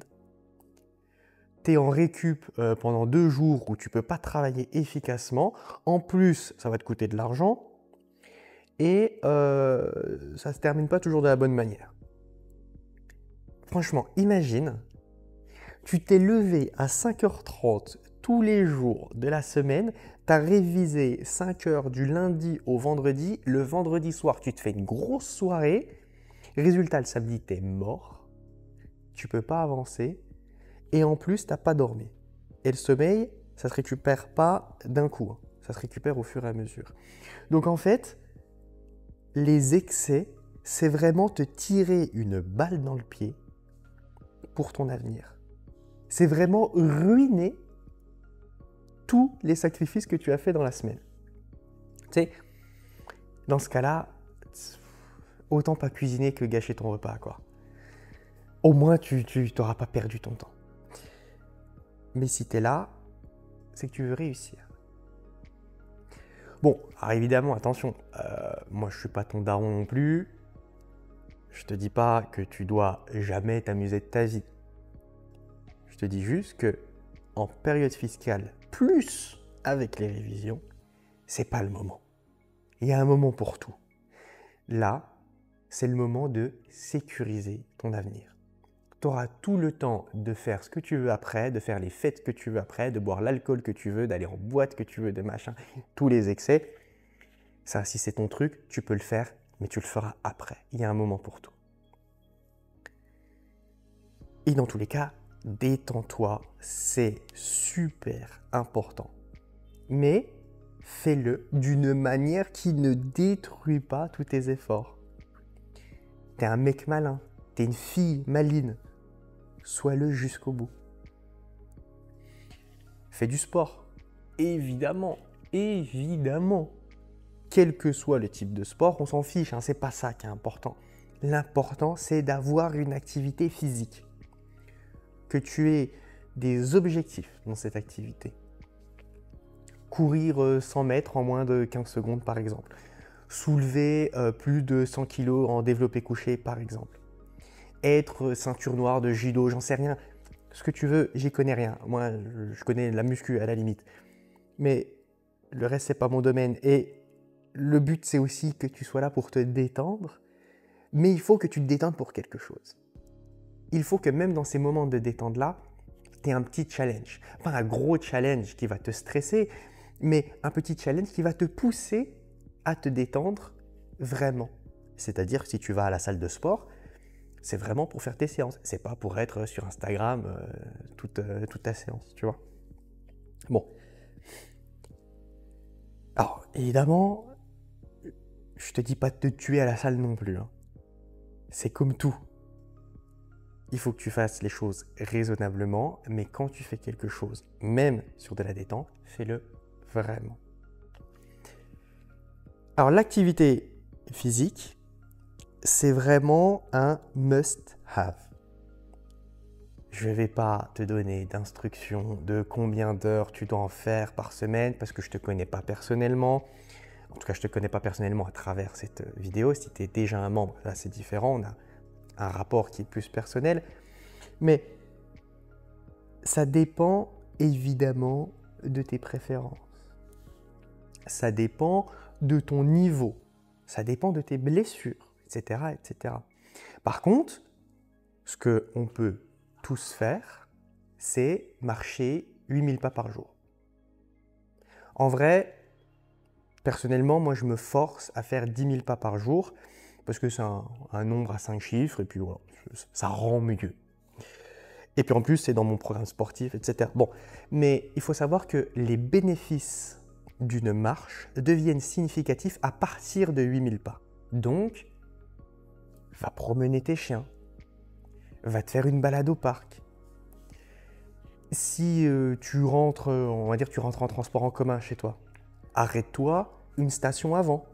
T'es en récup pendant 2 jours où tu peux pas travailler efficacement. En plus, ça va te coûter de l'argent. Et ça se termine pas toujours de la bonne manière. Franchement, imagine, tu t'es levé à 5h30 tous les jours de la semaine, tu as révisé 5 heures du lundi au vendredi, le vendredi soir, tu te fais une grosse soirée, résultat, le samedi, tu es mort, tu peux pas avancer, et en plus, tu n'as pas dormi. Et le sommeil, ça se récupère pas d'un coup, hein. Ça se récupère au fur et à mesure. Donc en fait, les excès, c'est vraiment te tirer une balle dans le pied pour ton avenir. C'est vraiment ruiner tous les sacrifices que tu as fait dans la semaine. Tu sais, dans ce cas-là, autant pas cuisiner que gâcher ton repas, quoi. Au moins, tu n'auras pas perdu ton temps. Mais si tu es là, c'est que tu veux réussir. Bon, alors évidemment, attention, moi je suis pas ton daron non plus. Je te dis pas que tu dois jamais t'amuser de ta vie. Je te dis juste que en période fiscale, plus avec les révisions, c'est pas le moment. Il y a un moment pour tout. Là, c'est le moment de sécuriser ton avenir. Tu auras tout le temps de faire ce que tu veux après, de faire les fêtes que tu veux après, de boire l'alcool que tu veux, d'aller en boîte que tu veux, de machin, tous les excès. Ça, si c'est ton truc, tu peux le faire, mais tu le feras après. Il y a un moment pour tout. Et dans tous les cas, détends-toi, c'est super important. Mais fais-le d'une manière qui ne détruit pas tous tes efforts. T'es un mec malin, t'es une fille maline. Sois-le jusqu'au bout. Fais du sport. Évidemment, évidemment. Quel que soit le type de sport, on s'en fiche, hein, c'est pas ça qui est important. L'important, c'est d'avoir une activité physique. Que tu aies des objectifs dans cette activité. Courir 100 mètres en moins de 15 secondes, par exemple. Soulever plus de 100 kg en développé couché, par exemple. Être ceinture noire de judo, j'en sais rien. Ce que tu veux, j'y connais rien. Moi, je connais la muscu à la limite. Mais le reste, c'est pas mon domaine. Et le but, c'est aussi que tu sois là pour te détendre. Mais il faut que tu te détendes pour quelque chose. Il faut que même dans ces moments de détente-là, tu aies un petit challenge. Pas un gros challenge qui va te stresser, mais un petit challenge qui va te pousser à te détendre vraiment. C'est-à-dire que si tu vas à la salle de sport, c'est vraiment pour faire tes séances. C'est pas pour être sur Instagram toute ta séance, tu vois. Bon. Alors, évidemment, je te dis pas de te tuer à la salle non plus. Hein. C'est comme tout. Il faut que tu fasses les choses raisonnablement, mais quand tu fais quelque chose, même sur de la détente, fais-le vraiment. Alors, l'activité physique, c'est vraiment un must-have. Je ne vais pas te donner d'instructions de combien d'heures tu dois en faire par semaine parce que je ne te connais pas personnellement. En tout cas, je ne te connais pas personnellement à travers cette vidéo. Si tu es déjà un membre, là c'est différent. On a un rapport qui est plus personnel. Mais ça dépend évidemment de tes préférences. Ça dépend de ton niveau. Ça dépend de tes blessures, etc., etc. Par contre, ce qu'on peut tous faire, c'est marcher 8000 pas par jour. En vrai, personnellement, moi je me force à faire 10 000 pas par jour parce que c'est un nombre à 5 chiffres et puis voilà, ça rend mieux. Et puis en plus, c'est dans mon programme sportif, etc. Bon, mais il faut savoir que les bénéfices d'une marche deviennent significatifs à partir de 8000 pas. Donc, va promener tes chiens, va te faire une balade au parc. Si tu rentres, on va dire tu rentres en transport en commun chez toi, arrête-toi une station avant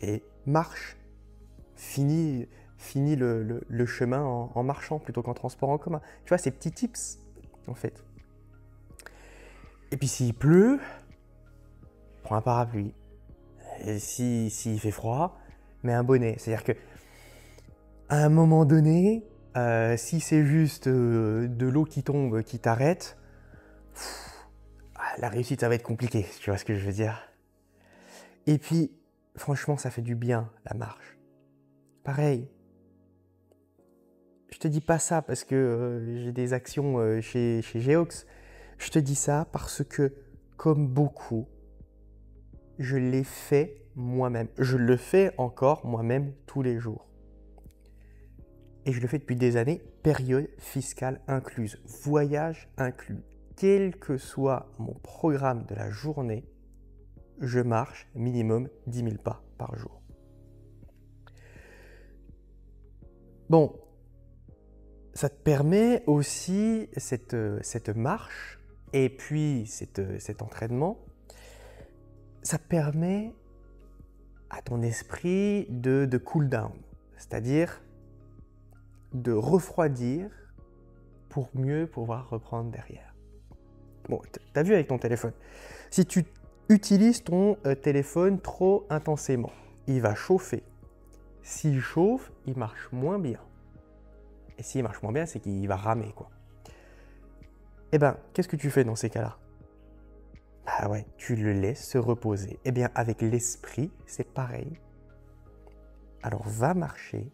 et marche. Finis le chemin en marchant plutôt qu'en transport en commun. Tu vois, ces petits tips, en fait. Et puis s'il pleut, prends un parapluie. Et s'il fait froid, mets un bonnet. C'est-à-dire que à un moment donné, si c'est juste de l'eau qui tombe, qui t'arrête, la réussite, ça va être compliqué, tu vois ce que je veux dire. Et puis, franchement, ça fait du bien, la marche. Pareil, je te dis pas ça parce que j'ai des actions chez Geox. Je te dis ça parce que, comme beaucoup, je l'ai fait moi-même. Je le fais encore moi-même tous les jours. Et je le fais depuis des années, période fiscale incluse, voyage inclus. Quel que soit mon programme de la journée, je marche minimum 10 000 pas par jour. Bon, ça te permet aussi, cette marche et puis cet entraînement, ça permet à ton esprit de cool down, c'est-à-dire de refroidir pour mieux pouvoir reprendre derrière. Bon, tu as vu avec ton téléphone, si tu utilises ton téléphone trop intensément, il va chauffer. S'il chauffe, il marche moins bien. Et s'il marche moins bien, c'est qu'il va ramer, quoi. Eh bien, qu'est-ce que tu fais dans ces cas-là? Ah ouais, tu le laisses se reposer. Eh bien, avec l'esprit, c'est pareil. Alors, va marcher,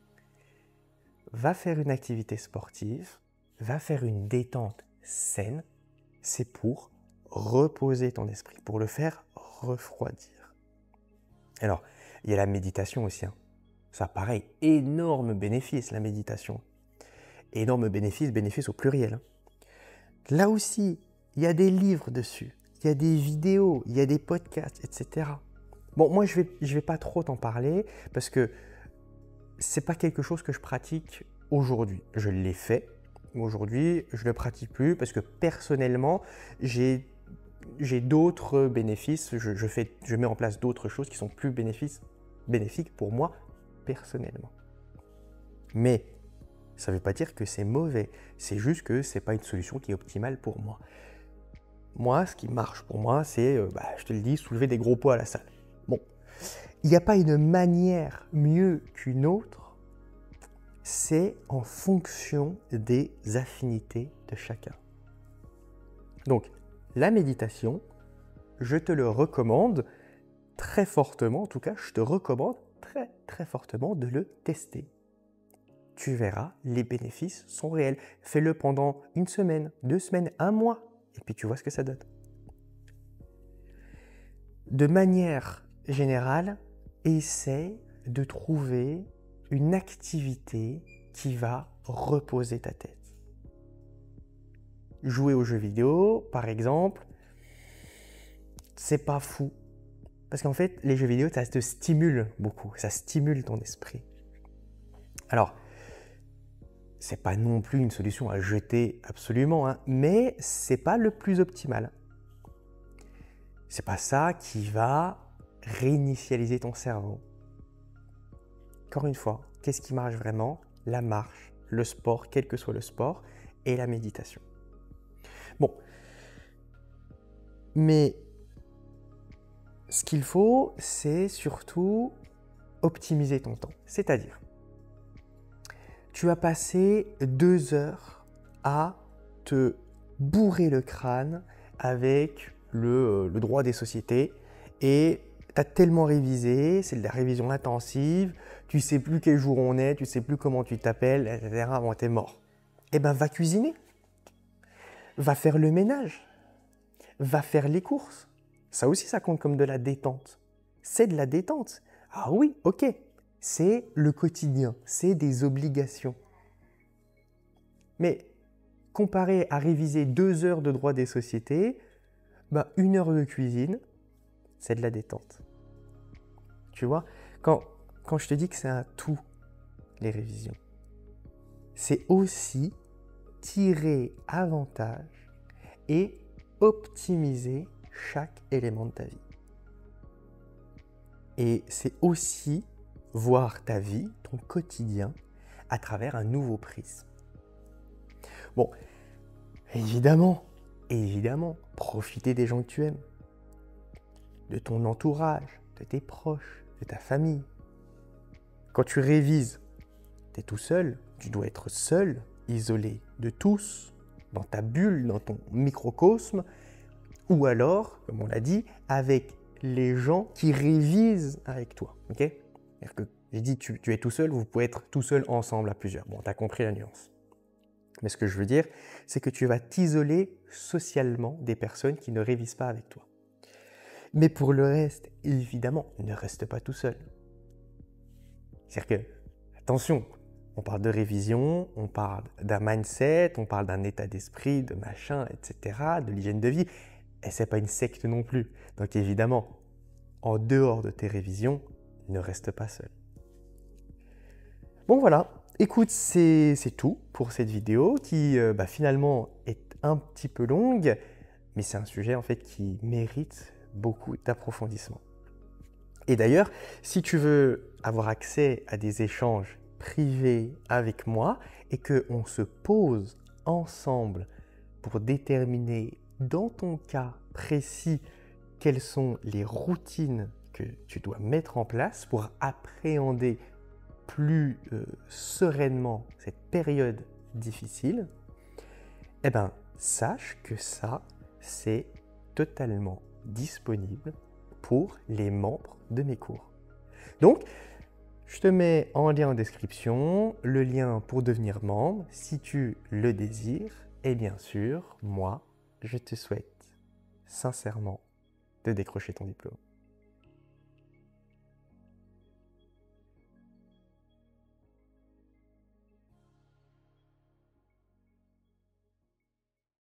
va faire une activité sportive, va faire une détente saine. C'est pour reposer ton esprit, pour le faire refroidir. Alors, il y a la méditation aussi. Ça, pareil, énorme bénéfice, la méditation. Énorme bénéfice au pluriel. Là aussi, il y a des livres dessus, il y a des vidéos, il y a des podcasts, etc. Bon, moi, je vais pas trop t'en parler parce que c'est pas quelque chose que je pratique aujourd'hui. Je l'ai fait. Aujourd'hui, je ne le pratique plus parce que personnellement, j'ai d'autres bénéfices. Je mets en place d'autres choses qui sont plus bénéfiques pour moi personnellement. Mais ça ne veut pas dire que c'est mauvais. C'est juste que ce n'est pas une solution qui est optimale pour moi. Moi, ce qui marche pour moi, c'est, je te le dis, soulever des gros poids à la salle. Bon, il n'y a pas une manière mieux qu'une autre. C'est en fonction des affinités de chacun. Donc, la méditation, je te le recommande très fortement, en tout cas, je te recommande très très fortement de le tester. Tu verras, les bénéfices sont réels. Fais-le pendant 1 semaine, 2 semaines, 1 mois, et puis tu vois ce que ça donne. De manière générale, essaie de trouver une activité qui va reposer ta tête. Jouer aux jeux vidéo, par exemple, c'est pas fou. Parce qu'en fait, les jeux vidéo, ça te stimule beaucoup, ça stimule ton esprit. Alors, c'est pas non plus une solution à jeter absolument, mais c'est pas le plus optimal. C'est pas ça qui va réinitialiser ton cerveau. Encore une fois, qu'est-ce qui marche vraiment? La marche, le sport, quel que soit le sport, et la méditation. Bon, mais ce qu'il faut, c'est surtout optimiser ton temps. C'est-à-dire, tu vas passer 2 heures à te bourrer le crâne avec le droit des sociétés et tu as tellement révisé, c'est de la révision intensive, tu sais plus quel jour on est, tu sais plus comment tu t'appelles, etc. Bon, t'es mort. Eh ben, va cuisiner, va faire le ménage, va faire les courses. Ça aussi, ça compte comme de la détente. C'est de la détente. Ah oui, ok. C'est le quotidien, c'est des obligations. Mais comparé à réviser 2 heures de droit des sociétés, 1 heure de cuisine, c'est de la détente. Tu vois, quand je te dis que c'est un tout, les révisions, c'est aussi tirer avantage et optimiser chaque élément de ta vie. Et c'est aussi voir ta vie, ton quotidien, à travers un nouveau prisme. Bon, évidemment, profiter des gens que tu aimes, de ton entourage, de tes proches, de ta famille. Quand tu révises, tu es tout seul, tu dois être seul, isolé de tous, dans ta bulle, dans ton microcosme, ou alors, comme on l'a dit, avec les gens qui révisent avec toi. Ok ? C'est-à-dire que j'ai dit tu es tout seul, vous pouvez être tout seul ensemble à plusieurs. Bon, tu as compris la nuance. Mais ce que je veux dire, c'est que tu vas t'isoler socialement des personnes qui ne révisent pas avec toi. Mais pour le reste, évidemment, ne reste pas tout seul. C'est-à-dire que, attention, on parle de révision, on parle d'un mindset, on parle d'un état d'esprit, de machin, etc., de l'hygiène de vie. Et c'est pas une secte non plus. Donc évidemment, en dehors de tes révisions, ne reste pas seul. Bon voilà, écoute, c'est tout pour cette vidéo qui finalement est un petit peu longue, mais c'est un sujet en fait qui mérite beaucoup d'approfondissement. Et d'ailleurs, si tu veux avoir accès à des échanges privés avec moi et qu'on se pose ensemble pour déterminer dans ton cas précis quelles sont les routines que tu dois mettre en place pour appréhender plus sereinement cette période difficile, eh bien, sache que ça, c'est totalement disponible pour les membres de mes cours. Donc, je te mets en lien en description le lien pour devenir membre si tu le désires. Et bien sûr, moi, je te souhaite sincèrement de décrocher ton diplôme.